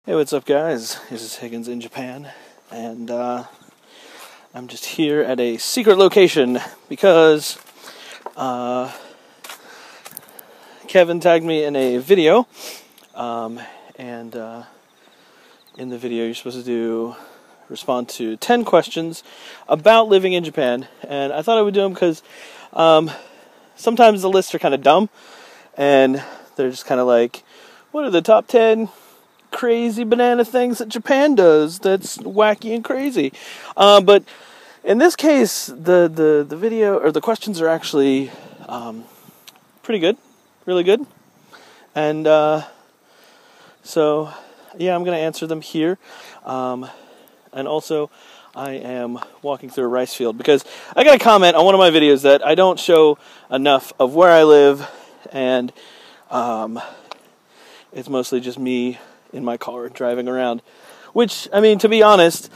Hey, what's up, guys? This is Higgins in Japan, and I'm just here at a secret location because Kevin tagged me in a video, and in the video you're supposed to respond to 10 questions about living in Japan, and I thought I would do them because sometimes the lists are kind of dumb, and they're just kind of like, what are the top 10 crazy banana things that Japan does that's wacky and crazy? But in this case, the video or the questions are actually pretty good, really good, and so yeah, I'm gonna answer them here, and also I am walking through a rice field because I got a comment on one of my videos that I don't show enough of where I live, and it's mostly just me in my car driving around, which, I mean, to be honest,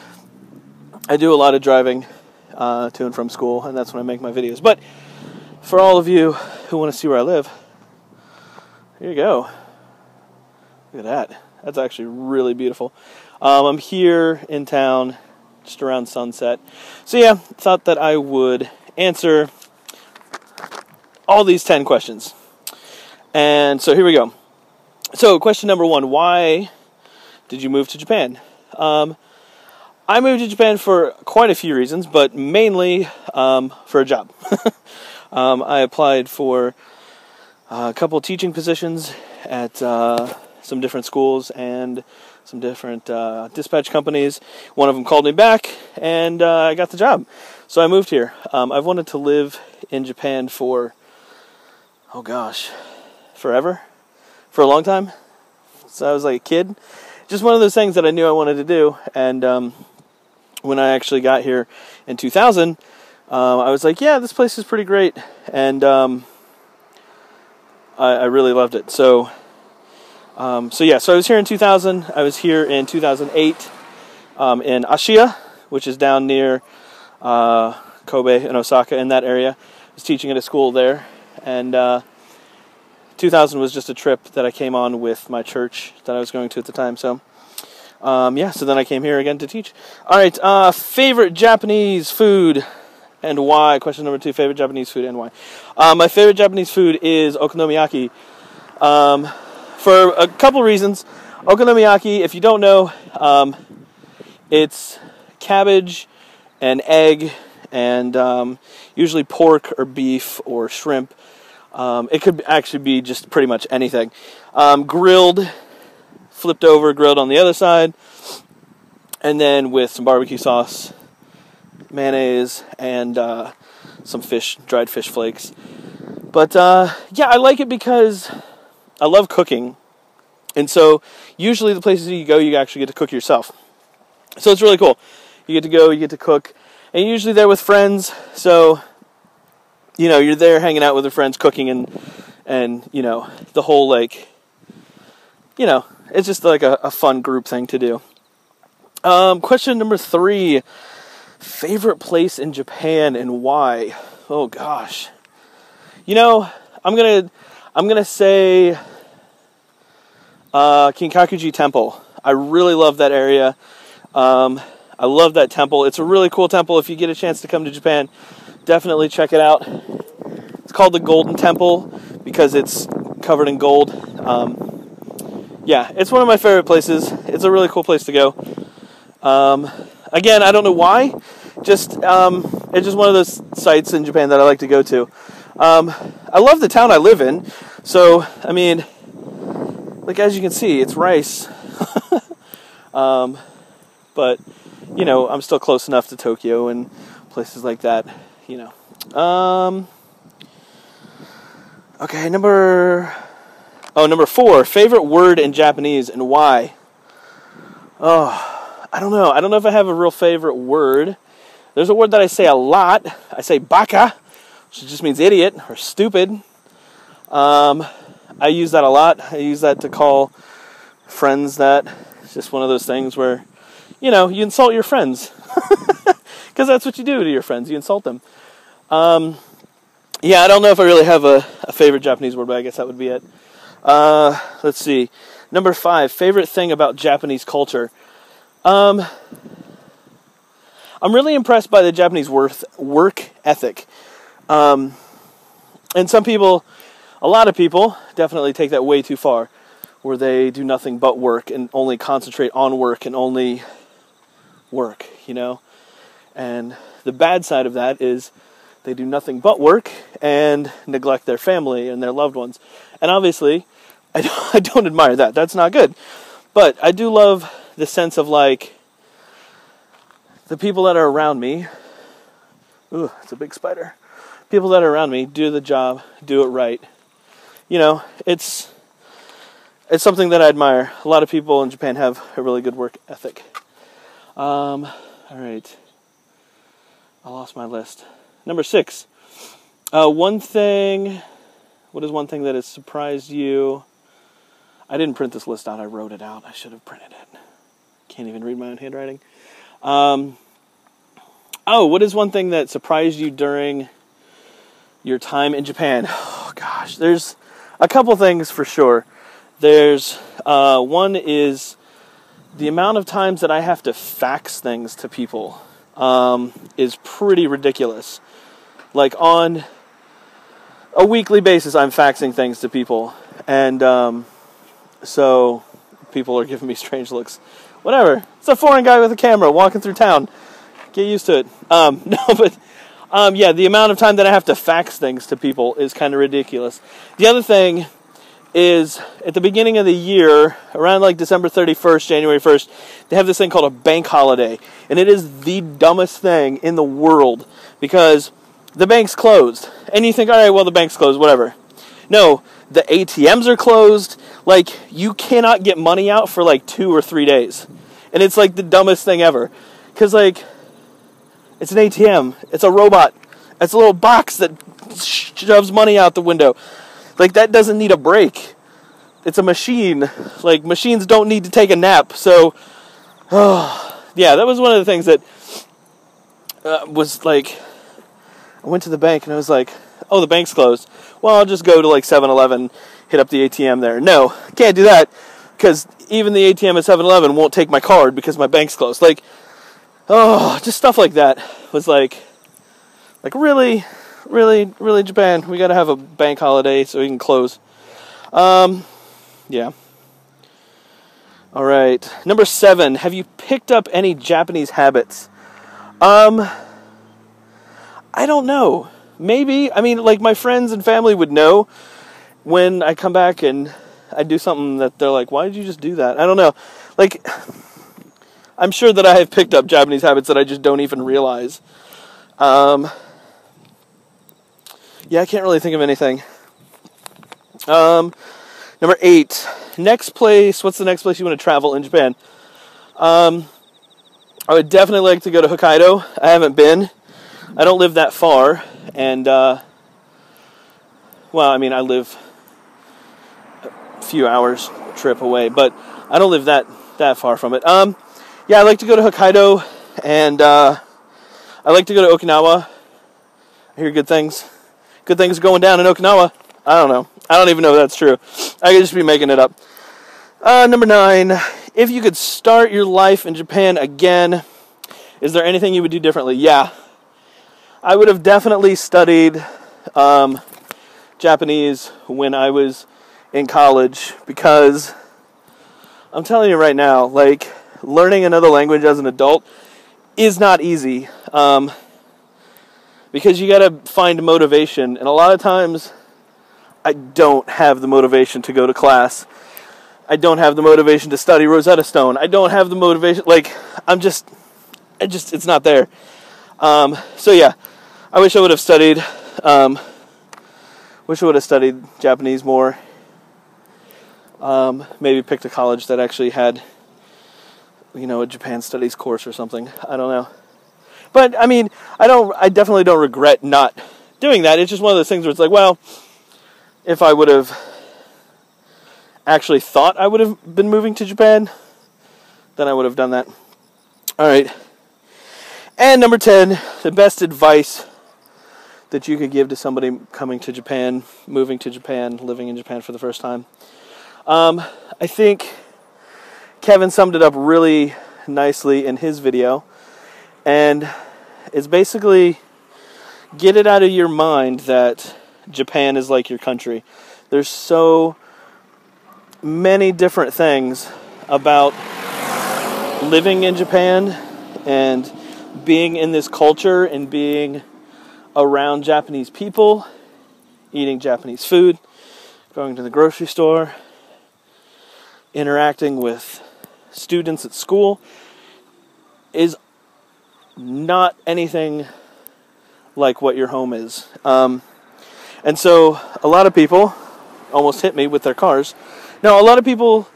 I do a lot of driving to and from school, and that's when I make my videos. But for all of you who want to see where I live, here you go. Look at that. That's actually really beautiful. I'm here in town just around sunset. So yeah, thought that I would answer all these 10 questions. And so here we go. So, question number 1, why did you move to Japan? I moved to Japan for quite a few reasons, but mainly for a job. I applied for a couple teaching positions at some different schools and some different dispatch companies. One of them called me back, and I got the job. So I moved here. I've wanted to live in Japan for, oh gosh, forever? For a long time, so I was like a kid. Just one of those things that I knew I wanted to do, and when I actually got here in 2000, I was like, yeah, this place is pretty great, and I really loved it. So yeah, so I was here in 2000, I was here in 2008 in Ashiya, which is down near Kobe and Osaka, in that area. I was teaching at a school there, and 2000 was just a trip that I came on with my church that I was going to at the time. So, yeah, so then I came here again to teach. All right, favorite Japanese food and why? Question number 2, favorite Japanese food and why? My favorite Japanese food is okonomiyaki. For a couple reasons. Okonomiyaki, if you don't know, it's cabbage and egg and usually pork or beef or shrimp. It could actually be just pretty much anything. Grilled, flipped over, grilled on the other side, and then with some barbecue sauce, mayonnaise, and some dried fish flakes. But yeah, I like it because I love cooking, and so usually the places you go, you actually get to cook yourself. So it's really cool. You get to go, you get to cook, and you're usually there with friends, so you know, you're there hanging out with your friends, cooking, and you know, the whole, like, you know, it's just like a fun group thing to do. Question number 3, favorite place in Japan and why? Oh gosh, you know, I'm gonna say Kinkakuji Temple. I really love that area. I love that temple. It's a really cool temple. If you get a chance to come to Japan, definitely check it out. It's called the Golden Temple because it's covered in gold. Yeah, it's one of my favorite places. It's a really cool place to go. Again, I don't know why. Just it's just one of those sites in Japan that I like to go to. I love the town I live in. So, I mean, like, as you can see, it's rice. But, you know, I'm still close enough to Tokyo and places like that, you know. Okay, number 4, favorite word in Japanese and why? Oh, I don't know. I don't know if I have a real favorite word. There's a word that I say a lot. I say baka, which just means idiot or stupid. I use that a lot. I use that to call friends that. It's just one of those things where, you know, you insult your friends. Because that's what you do to your friends. You insult them. Yeah, I don't know if I really have a favorite Japanese word, but I guess that would be it. Let's see. Number 5, favorite thing about Japanese culture. I'm really impressed by the Japanese work ethic. And a lot of people definitely take that way too far, where they do nothing but work and only concentrate on work and only work, And the bad side of that is they do nothing but work and neglect their family and their loved ones. And obviously, I don't admire that. That's not good. But I do love the sense of, like, the people that are around me. Ooh, it's a big spider. People that are around me do the job, do it right. It's something that I admire. A lot of people in Japan have a really good work ethic. All right. I lost my list. Number 6. What is one thing that has surprised you? I didn't print this list out. I wrote it out. I should have printed it. Can't even read my own handwriting. What is one thing that surprised you during your time in Japan? Oh, gosh. There's a couple things for sure. There's one is the amount of times that I have to fax things to people is pretty ridiculous. Like, on a weekly basis, I'm faxing things to people. And so people are giving me strange looks. Whatever. It's a foreign guy with a camera walking through town. Get used to it. The amount of time that I have to fax things to people is kind of ridiculous. The other thing is, at the beginning of the year, around like December 31st, January 1st, they have this thing called a bank holiday. And it is the dumbest thing in the world, because the bank's closed. And you think, all right, well, the bank's closed, whatever. No, the ATMs are closed. Like, you cannot get money out for like 2 or 3 days. And it's like the dumbest thing ever. Because, like, it's an ATM. It's a robot. It's a little box that shoves money out the window. Like, that doesn't need a break. It's a machine. Like, machines don't need to take a nap. So, that was one of the things that was like, I went to the bank and I was like, oh, the bank's closed. Well, I'll just go to like 7-Eleven, hit up the ATM there. No, can't do that, because even the ATM at 7-Eleven won't take my card because my bank's closed. Like, just stuff like that was like really, Japan, we gotta have a bank holiday so we can close. Yeah. All right. Number 7, have you picked up any Japanese habits? I don't know. Maybe. I mean, like, my friends and family would know when I come back and I do something that they're like, why did you just do that? I don't know. Like, I'm sure that I have picked up Japanese habits that I just don't even realize. I can't really think of anything. Number 8. Next place. What's the next place you want to travel in Japan? I would definitely like to go to Hokkaido. I haven't been. I don't live that far. And, I live a few hours trip away, but I don't live that far from it. I'd like to go to Hokkaido, and I'd like to go to Okinawa. I hear good things. Good things going down in Okinawa. I don't know. I don't even know if that's true. I could just be making it up. Number 9. If you could start your life in Japan again, is there anything you would do differently? Yeah. I would have definitely studied Japanese when I was in college, because I'm telling you right now, like, learning another language as an adult is not easy, because you gotta find motivation, and a lot of times I don't have the motivation to go to class. I don't have the motivation to study Rosetta Stone. I don't have the motivation, like, it's not there. I wish I would have studied, Japanese more. Maybe picked a college that actually had, a Japan studies course or something. I don't know. But, I definitely don't regret not doing that. It's just one of those things where it's like, well, if I would have actually thought I would have been moving to Japan, then I would have done that. All right. And number 10, the best advice that you could give to somebody coming to Japan, moving to Japan, living in Japan for the first time. I think Kevin summed it up really nicely in his video, and it's basically get it out of your mind that Japan is like your country. There's so many different things about living in Japan and being in this culture and being around Japanese people, eating Japanese food, going to the grocery store, interacting with students at school, is not anything like what your home is. And so a lot of people almost hit me with their cars. Now, a lot of people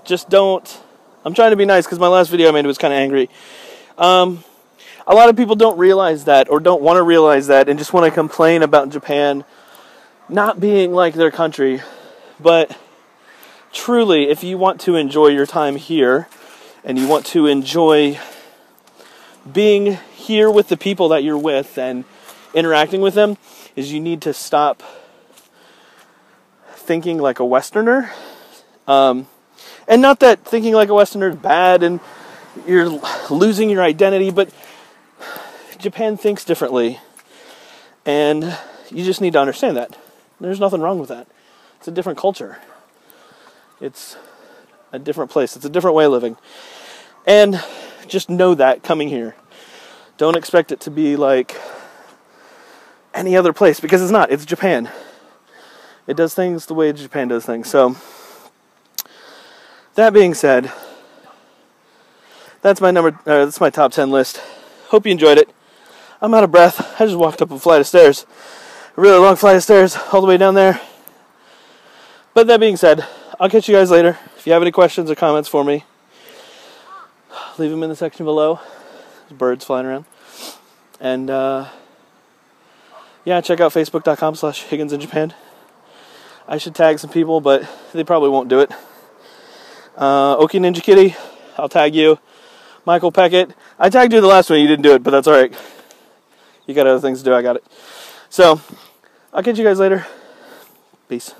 just don't... I'm trying to be nice because my last video I made was kind of angry. A lot of people don't realize that, or don't want to realize that, and just want to complain about Japan not being like their country. But truly, if you want to enjoy your time here, and you want to enjoy being here with the people that you're with and interacting with them, is you need to stop thinking like a Westerner. And not that thinking like a Westerner is bad and you're losing your identity, but Japan thinks differently. And you just need to understand that. There's nothing wrong with that. It's a different culture. It's a different place. It's a different way of living. And just know that coming here. Don't expect it to be like any other place, because it's not. It's Japan. It does things the way Japan does things. So, that being said, that's my top 10 list. Hope you enjoyed it. I'm out of breath. I just walked up a flight of stairs. A really long flight of stairs all the way down there. But that being said, I'll catch you guys later. If you have any questions or comments for me, leave them in the section below. There's birds flying around. And, yeah, check out facebook.com/Higgins in Japan. I should tag some people, but they probably won't do it. Oki Ninja Kitty, I'll tag you. Michael Peckett, I tagged you the last one, you didn't do it, but that's alright. You got other things to do, I got it. So, I'll catch you guys later. Peace.